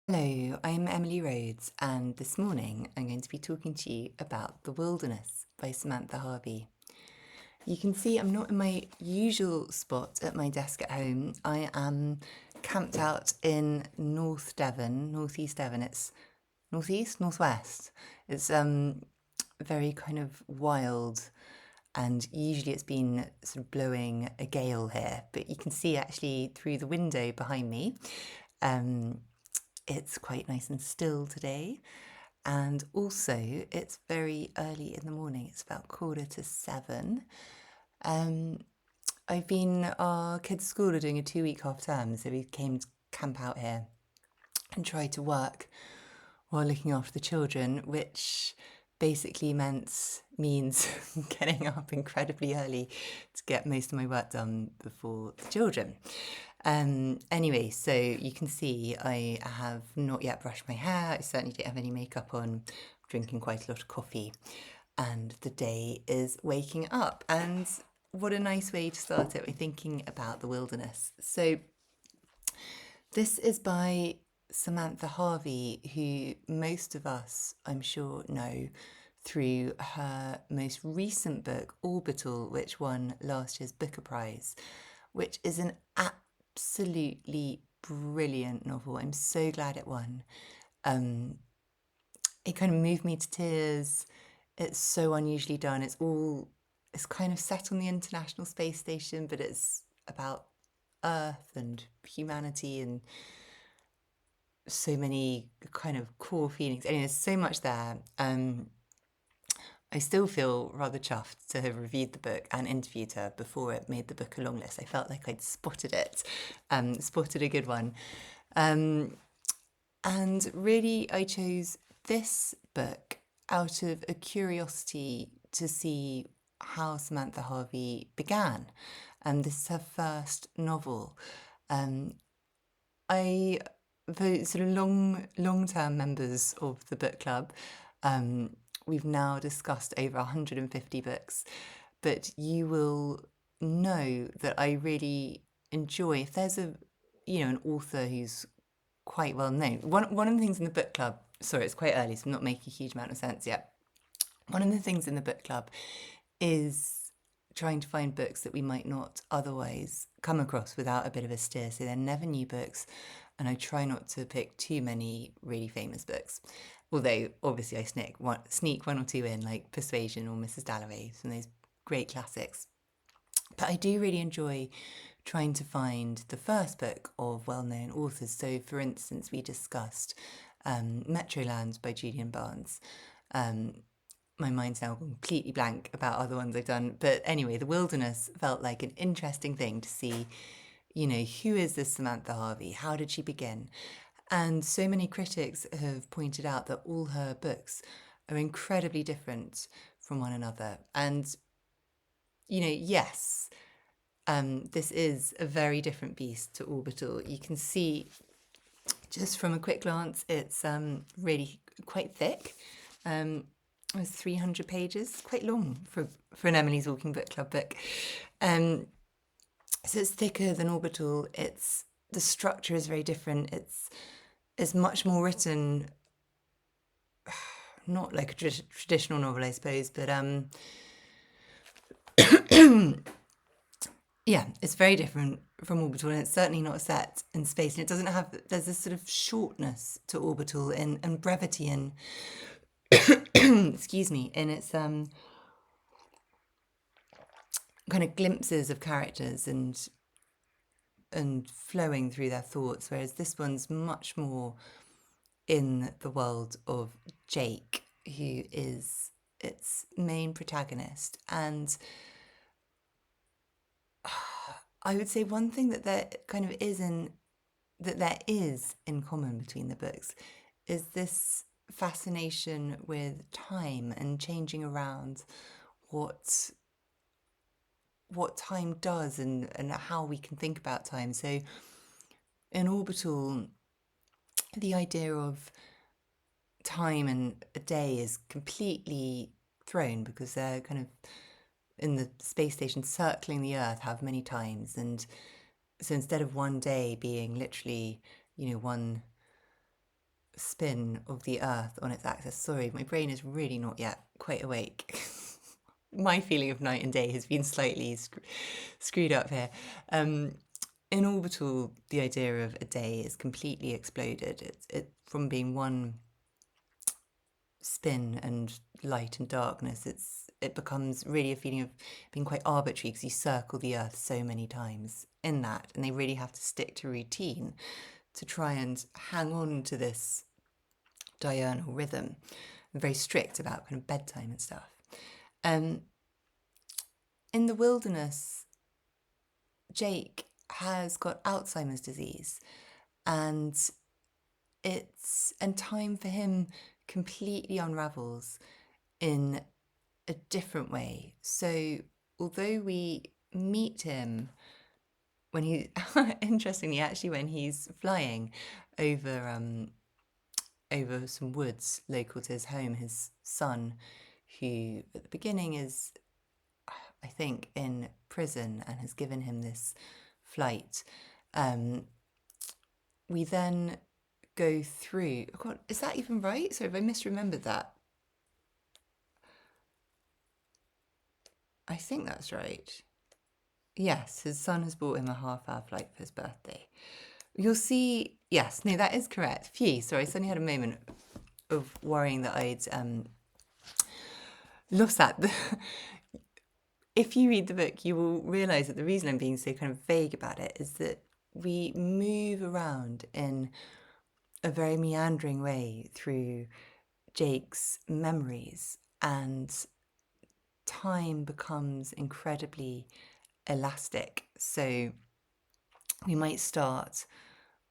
Hello, I'm Emily Rhodes, and this morning I'm going to be talking to you about The Wilderness by Samantha Harvey. You can see I'm not in my usual spot at my desk at home. I am camped out in North Devon, Northeast Devon. It's northeast, northwest. It's very kind of wild, and usually it's been sort of blowing a gale here, but you can see actually through the window behind me. It's quite nice and still today, and also it's very early in the morning. It's about 7:15. Um, I've been, our kids' school are doing a 2 week half term, so we came to camp out here and try to work while looking after the children, which basically means getting up incredibly early to get most of my work done before the children. Anyway, so you can see I have not yet brushed my hair. I certainly don't have any makeup on. I'm drinking quite a lot of coffee, and the day is waking up. And what a nice way to start it by thinking about the wilderness. So this is by Samantha Harvey, who most of us, I'm sure, know through her most recent book, Orbital, which won last year's Booker Prize, which is an absolutely brilliant novel. I'm so glad it won. It kind of moved me to tears. It's so unusually done. It's kind of set on the International Space Station, but it's about Earth and humanity and so many kind of core feelings. Anyway, there's so much there. I still feel rather chuffed to have reviewed the book and interviewed her before it made the book a long list. I felt like I'd spotted it, spotted a good one. And really, I chose this book out of a curiosity to see how Samantha Harvey began. This is her first novel. The sort of long-term members of the book club, we've now discussed over 150 books, but you will know that I really enjoy, if there's an author who's quite well known. One of the things in the book club, sorry, it's quite early, so I'm not making a huge amount of sense yet. One of the things in the book club is trying to find books that we might not otherwise come across without a bit of a steer. So they're never new books, and I try not to pick too many really famous books. Although obviously I sneak one or two in, like Persuasion or Mrs. Dalloway, some of those great classics. But I do really enjoy trying to find the first book of well-known authors. So, for instance, we discussed Metroland by Julian Barnes. My mind's now completely blank about other ones I've done. But anyway, The Wilderness felt like an interesting thing to see, who is this Samantha Harvey? How did she begin? And so many critics have pointed out that all her books are incredibly different from one another. And, yes, this is a very different beast to Orbital. You can see just from a quick glance, it's really quite thick. It's 300 pages, quite long for an Emily's Walking Book Club book. So it's thicker than Orbital. The structure is very different. It's much more written, not like a traditional novel, I suppose, but yeah, it's very different from Orbital, and it's certainly not set in space. And it doesn't have, there's this sort of shortness to Orbital and brevity in, excuse me, in its kind of glimpses of characters and flowing through their thoughts, whereas this one's much more in the world of Jake, who is its main protagonist. And I would say one thing that there is in common between the books is this fascination with time and changing around what time does and how we can think about time. So in Orbital, the idea of time and a day is completely thrown because they're kind of in the space station circling the Earth how many times. And so instead of one day being literally, one spin of the Earth on its axis. Sorry, my brain is really not yet quite awake. My feeling of night and day has been slightly screwed up here. In orbital, the idea of a day is completely exploded. It from being one spin and light and darkness, it becomes really a feeling of being quite arbitrary because you circle the Earth so many times in that, and they really have to stick to routine to try and hang on to this diurnal rhythm. I'm very strict about kind of bedtime and stuff. In the wilderness, Jake has got Alzheimer's disease, and time for him completely unravels in a different way. So although we meet him when he, interestingly, actually when he's flying over over some woods local to his home, his son, who at the beginning is, I think, in prison and has given him this flight. We then go through. Oh God, is that even right? So have I misremembered that? I think that's right. Yes, his son has bought him a half-hour flight for his birthday. You'll see, yes, no, that is correct. Phew, sorry, I suddenly had a moment of worrying that I'd lost that. If you read the book, you will realise that the reason I'm being so kind of vague about it is that we move around in a very meandering way through Jake's memories, and time becomes incredibly elastic. So we might start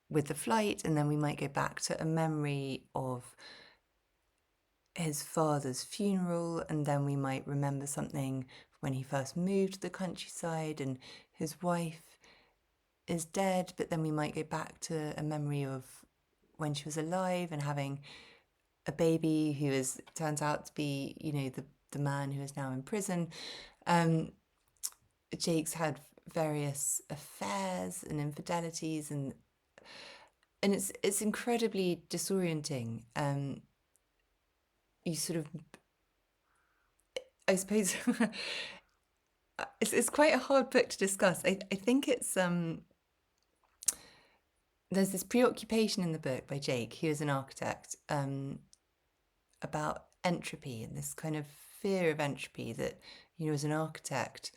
with the flight, and then we might go back to a memory of his father's funeral, and then we might remember something when he first moved to the countryside and his wife is dead, but then we might go back to a memory of when she was alive and having a baby who turns out to be, the man who is now in prison. Jake's had various affairs and infidelities, and it's incredibly disorienting. You sort of, I suppose, it's quite a hard book to discuss. I think it's there's this preoccupation in the book by Jake, who is an architect, about entropy and this kind of fear of entropy that, as an architect,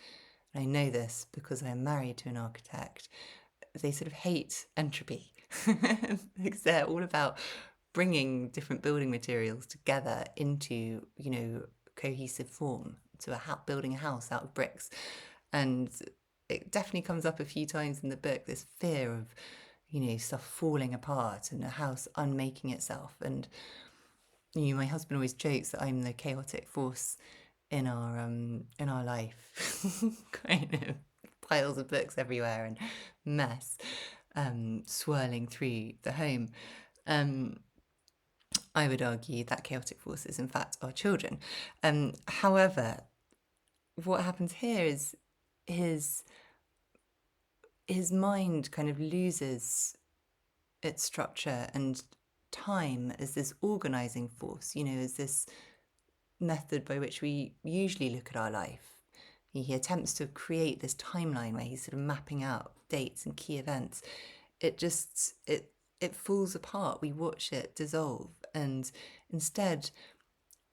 and I know this because I'm married to an architect, they sort of hate entropy because they're all about bringing different building materials together into, cohesive form, to building a house out of bricks. And it definitely comes up a few times in the book, this fear of, stuff falling apart and a house unmaking itself. And my husband always jokes that I'm the chaotic force in our life. Kind of piles of books everywhere and mess swirling through the home. I would argue that chaotic force is in fact our children. However, what happens here is his mind kind of loses its structure and time as this organising force, as this method by which we usually look at our life. He attempts to create this timeline where he's sort of mapping out dates and key events. It falls apart. We watch it dissolve, and instead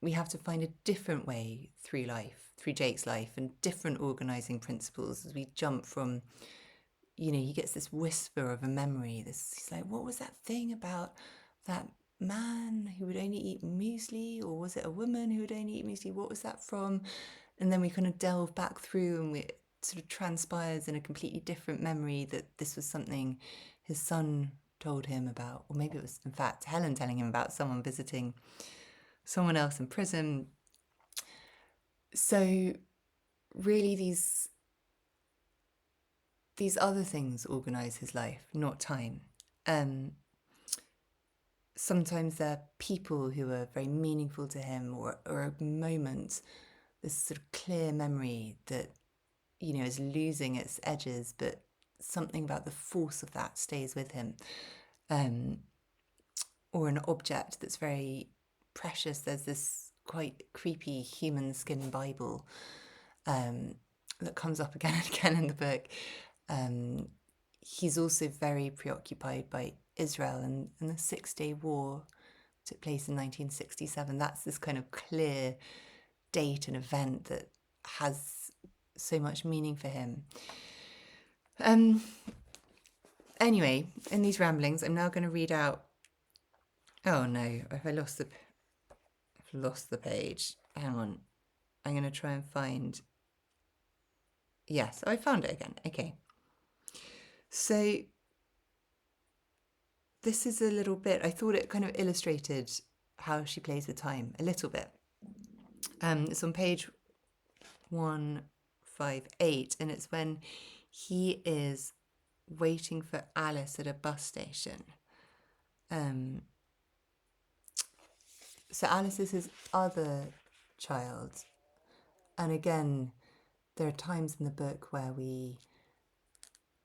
we have to find a different way through life, through Jake's life, and different organising principles as we jump from, he gets this whisper of a memory. He's like, what was that thing about that man who would only eat muesli, or was it a woman who would only eat muesli? What was that from? And then we kind of delve back through, and it sort of transpires in a completely different memory that this was something his son told him about, or maybe it was in fact Helen telling him about someone visiting someone else in prison. So really these other things organise his life, not time. Sometimes they're people who are very meaningful to him, or a moment, this sort of clear memory that, is losing its edges, but something about the force of that stays with him. or an object that's very precious. There's this quite creepy human skin Bible that comes up again and again in the book. He's also very preoccupied by Israel, and the Six-Day War took place in 1967. That's this kind of clear date and event that has so much meaning for him. Anyway, in these ramblings, I'm now going to read out. Oh no, I've lost the page. Hang on. I'm going to try and find. Yes, I found it again. Okay. So this is a little bit, I thought it kind of illustrated how she plays with time a little bit. It's on page 158, and it's when he is waiting for Alice at a bus station. So Alice is his other child. And again, there are times in the book where we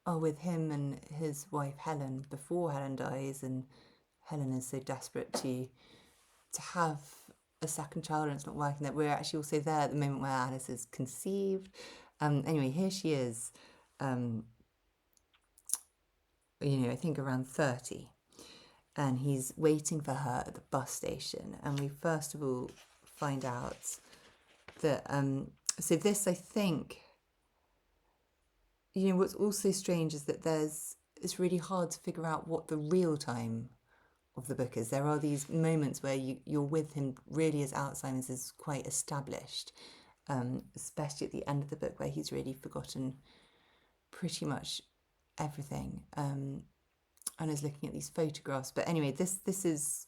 are with him and his wife Helen before Helen dies, and Helen is so desperate to have a second child and it's not working, that we're actually also there at the moment where Alice is conceived. Anyway, here she is, I think around 30, and he's waiting for her at the bus station. And we first of all find out that, so this, I think, what's also strange is that it's really hard to figure out what the real time of the book is. There are these moments where you're with him really as Alzheimer's is quite established, especially at the end of the book where he's really forgotten pretty much everything, and is looking at these photographs. But anyway, this is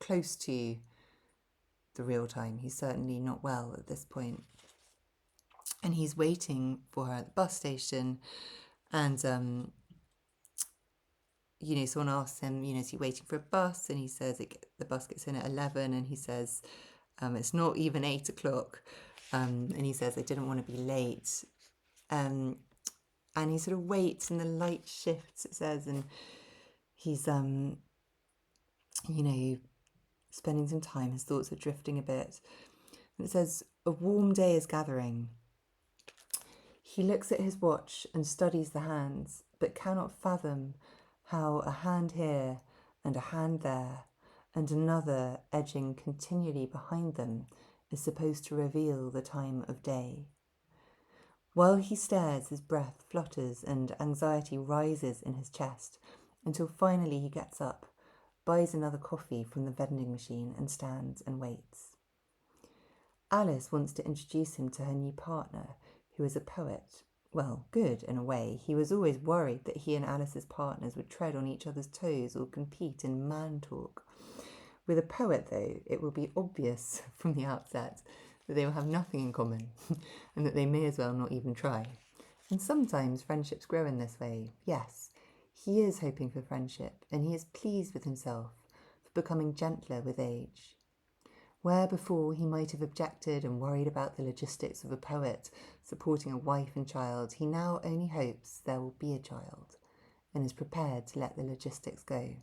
close to the real time. He's certainly not well at this point. And he's waiting for her at the bus station, and someone asks him, is he waiting for a bus? And he says the bus gets in at 11, and he says, it's not even 8 o'clock. And he says, I didn't want to be late. And he sort of waits, and the light shifts, it says, and he's, spending some time. His thoughts are drifting a bit. And it says, a warm day is gathering. He looks at his watch and studies the hands, but cannot fathom how a hand here and a hand there and another edging continually behind them is supposed to reveal the time of day. While he stares, his breath flutters and anxiety rises in his chest until finally he gets up, buys another coffee from the vending machine and stands and waits. Alice wants to introduce him to her new partner, who is a poet. Well, good in a way. He was always worried that he and Alice's partners would tread on each other's toes or compete in man talk. With a poet, though, it will be obvious from the outset that they will have nothing in common and that they may as well not even try. And sometimes friendships grow in this way. Yes, he is hoping for friendship, and he is pleased with himself for becoming gentler with age. Where before he might have objected and worried about the logistics of a poet supporting a wife and child, he now only hopes there will be a child and is prepared to let the logistics go.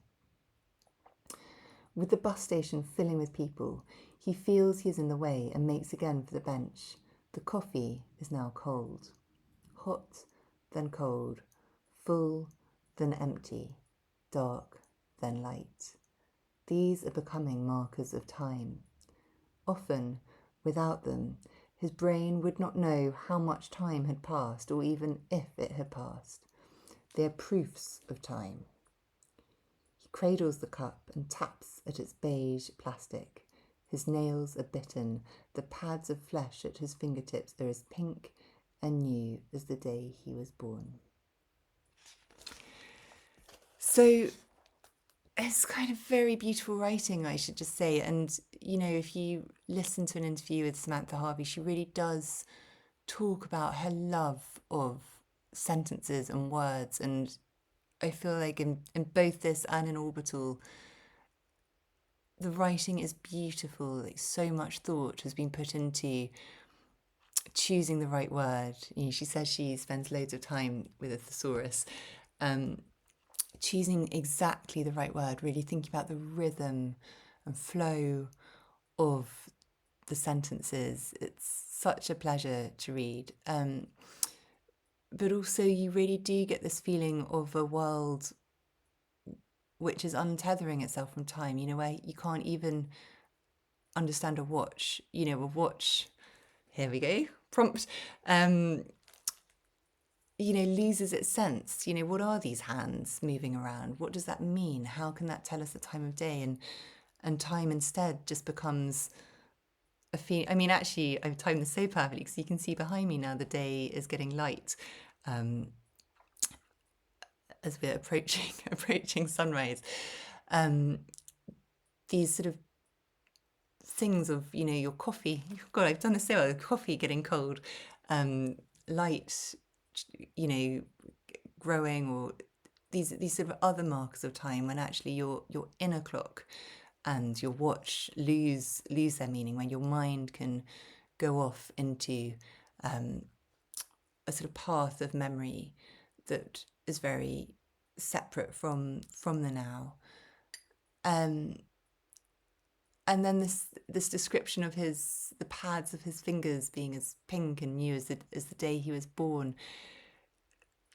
With the bus station filling with people, he feels he is in the way and makes again for the bench. The coffee is now cold. Hot, then cold. Full, then empty. Dark, then light. These are becoming markers of time. Often, without them, his brain would not know how much time had passed, or even if it had passed. They are proofs of time. He cradles the cup and taps at its beige plastic. His nails are bitten. The pads of flesh at his fingertips are as pink and new as the day he was born. So it's kind of very beautiful writing, I should just say. And, if you listen to an interview with Samantha Harvey, she really does talk about her love of sentences and words. And I feel like in both this and in Orbital, the writing is beautiful. Like, so much thought has been put into choosing the right word. She says she spends loads of time with a thesaurus, choosing exactly the right word, really thinking about the rhythm and flow of the sentences. It's such a pleasure to read. But also you really do get this feeling of a world which is untethering itself from time, where you can't even understand a watch, a watch, here we go, prompt, loses its sense. What are these hands moving around? What does that mean? How can that tell us the time of day? And time instead just becomes a feeling. I mean, actually, I've timed this so perfectly because you can see behind me now the day is getting light as we're approaching sunrise. These sort of things of, your coffee. God, I've done this so well. Coffee getting cold, light, growing, or these sort of other markers of time when actually your inner clock and your watch lose their meaning, when your mind can go off into a sort of path of memory that is very separate from the now. And then this description of the pads of his fingers being as pink and new as the day he was born.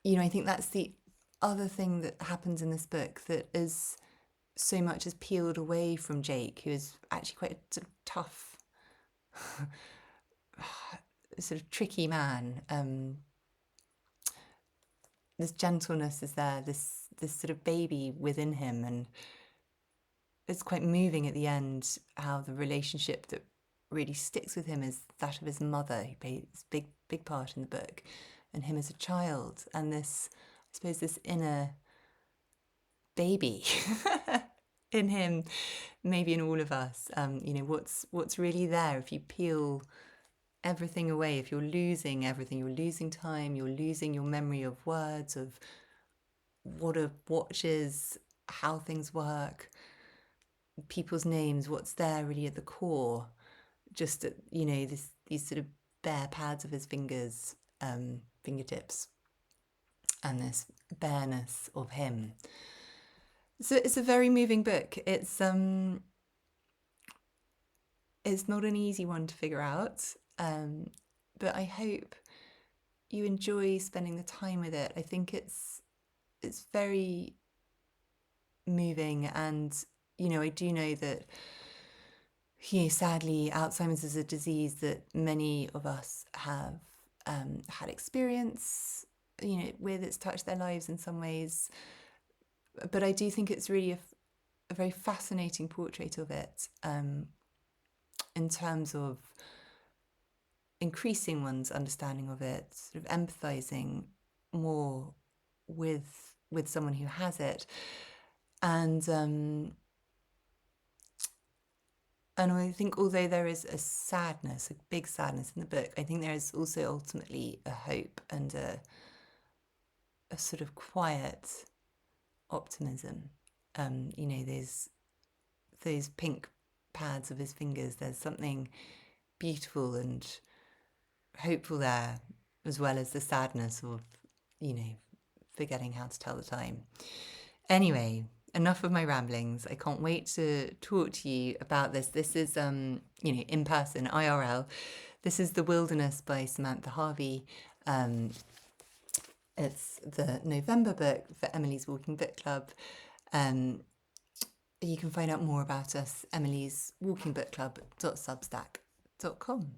I think that's the other thing that happens in this book that is so much is peeled away from Jake, who is actually quite a sort of tough, sort of tricky man. This gentleness is there, this sort of baby within him, and it's quite moving at the end how the relationship that really sticks with him is that of his mother, who plays a big part in the book, and him as a child, and this, I suppose, this inner baby in him, maybe in all of us. What's really there if you peel everything away, if you're losing everything, you're losing time, you're losing your memory of words, of what a watch is, how things work, people's names, what's there really at the core, just at, these sort of bare pads of his fingers, fingertips, and this bareness of him. So it's a very moving book. It's not an easy one to figure out, but I hope you enjoy spending the time with it. I think it's very moving, and I do know that sadly Alzheimer's is a disease that many of us have had experience with. It's touched their lives in some ways, but I do think it's really a very fascinating portrait of it, in terms of increasing one's understanding of it, sort of empathizing more with someone who has it, and I think although there is a sadness, a big sadness in the book, I think there is also ultimately a hope and a sort of quiet optimism. Those pink pads of his fingers, there's something beautiful and hopeful there, as well as the sadness of, forgetting how to tell the time. Anyway, enough of my ramblings. I can't wait to talk to you about this. This is, in person, IRL. This is The Wilderness by Samantha Harvey. It's the November book for Emily's Walking Book Club. You can find out more about us, emilyswalkingbookclub.substack.com.